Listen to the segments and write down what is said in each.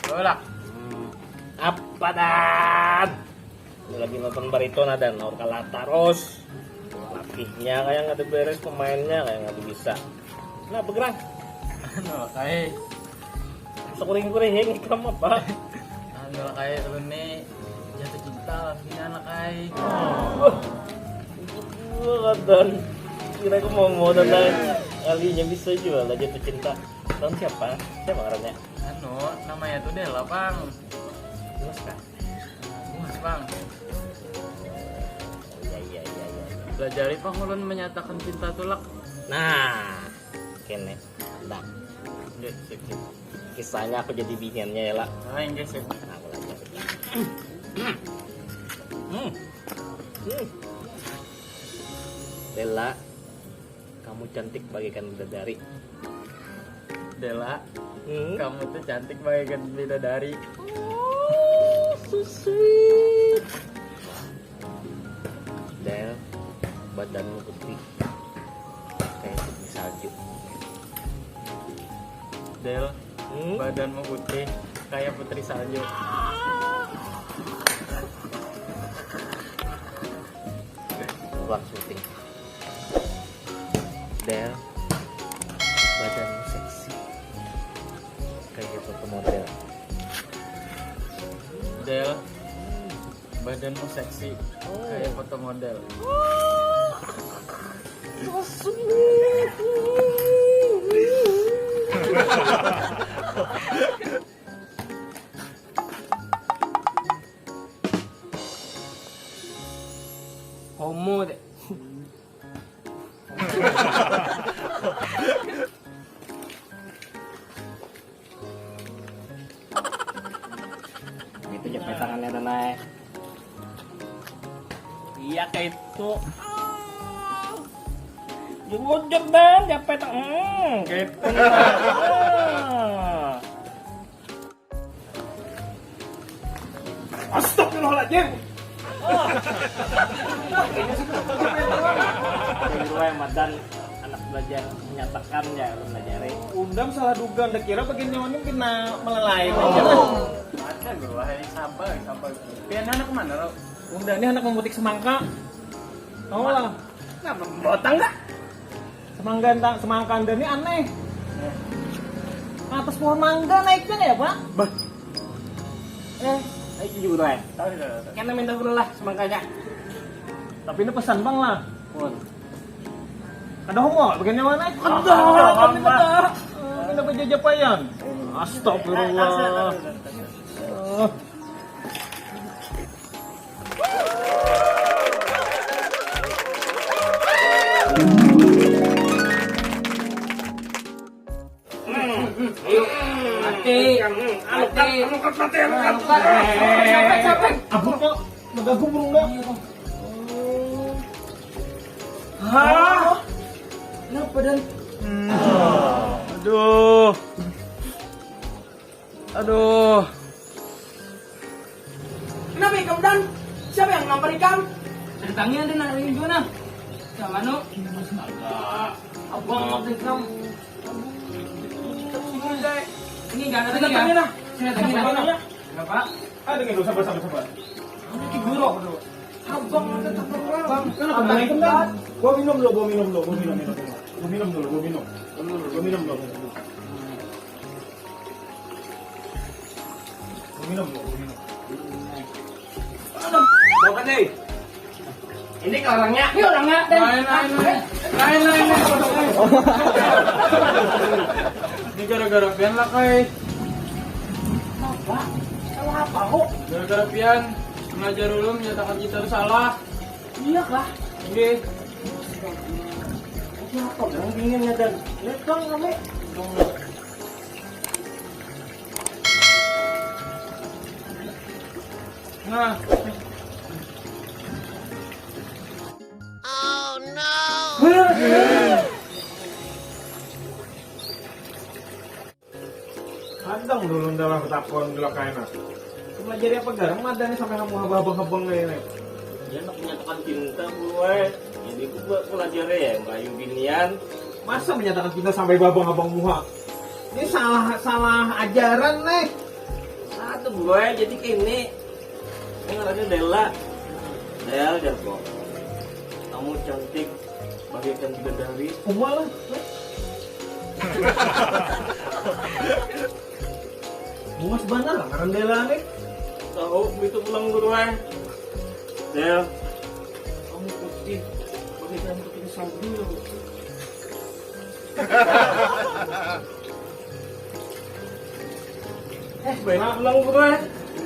Bolak. Apa dan? Lagi nonton Barcelona dan Naur kalah terus. Latihnya kayak nggak ada beres, pemainnya kayak nggak bisa. Nah bergerak. Anu kayak Sekuring-kuring kamu apa? anu kayak ini jatuh cinta lagi anak kayak. Dan kira aku mau tentang kalinya bisa juga lah jatuh cinta. Tahun siapa? Siapa orangnya? Anu namanya tuh Dela bang. Mas kak? Mas bang. Iya. Belajari pangulun menyatakan cinta tulak. Nah, kene. Nah, Sip. kisahnya aku jadi biniannya ya lah. Nah yang guys ya. Nah, belajar. Bella, kamu cantik bagaikan bidadari. Dela, kamu tuh cantik bagaikan bidadari. So sweet. Del, badanmu putih kayak putih salju. Del, badanmu putih kayak putri salju. Ruang syuting. Del, badanmu seksi kayak foto model. Del, badanmu seksi kayak foto model. Homo deh. Itu jepit tangannya dan naik. Iya kayak itu. Jujur dan jepit gitu. Astagfirullahaladzim. Kedua yang madan anak belajar menyatakan ya belajar. Undang salah duga, anda kira bagian nyawanya kena melalai. Ada guru, sabar. Pian anak kemana lo? Undang ini anak memetik semangka. Tahu lah. Nah, membotang nggak? Semangka anda ini aneh. Ke atas pohon mangga naiknya ya pak? Ayo juga ya. Tahu. Kena minta dulu lah semangkanya. Tapi ini pesan bang lah. Pun. Ada homo bagian nyawa naik. Ada. Kenapa jajapayan? Astagfirullah. Capek. Apa kok? Mengganggu burung dah. Hah? Kenapa dan? Aduh. Kenapa ikam dan? Siapa yang nampar ikam? Tentangnya ada nak ingin juga nah. Sama no. Abang nampar ikam. Ini enggak ada Tentangnya dah. Saya tanya Namanya? Kenapa? Ada nggak? Sabar. Ini buruk. Abang nampar ikam. Bang, kenapa naik kan? Gua minum dulu. Gua minum dulu. Bawa deh. Ini ke orangnya. Ini orangnya. Lain. Ini gara-gara pian lah kai. Apa? Salah apa kok? Gara-gara pian mengajar dulu menyatakan kita itu salah. Iya kah? Ini Siapa yang dinginnya dan? Lihat bang kami. nah. Kadang dulu dalam takon gelak kayaknya. Cuma jadi apa garang ada nih sampai kamu habang-habang kayak ini. Dia nak menyatakan cinta gue. Jadi gue belajar ya Melayu binian. Masa menyatakan cinta sampai babang-babang muha? Ini salah ajaran nih. Aduh gue jadi kini. Ini namanya Della. Del, Jarko. Kamu cantik bagaikan bidadari. Umar lah. Mas benar lah, karena nih. Tahu begitu pulang guru Del, kamu putih bagaikan putih salju. Banyak pulang guru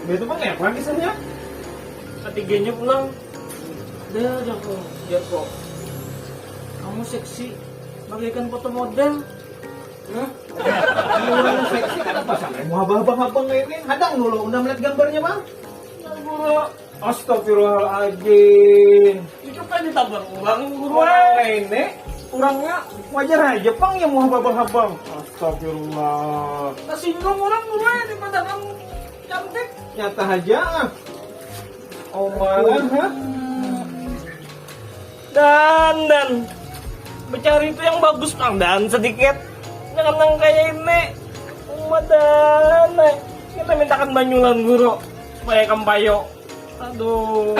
Begitu mah ngepang kisahnya. ketiganya pulang. Del, Jarko. Kamu seksi bagaikan foto model. Orang seksi kenapa sampai mau abang-abang ini? Hadang dulu, udah melihat gambarnya bang? Guru, Astagfirullahaladzim. itu kan ditabrak uang guru. Orang ini, orangnya wajar aja bang yang mau abang-abang. Astagfirullah. Kesinggung orang guru daripada kamu cantik. Nyata aja. Omongan, ha? Dan bercari itu yang bagus bang, dan sedikit jangan yang kayak ini. Dan kita mintakan banyulan guru supaya kampayo. Aduh.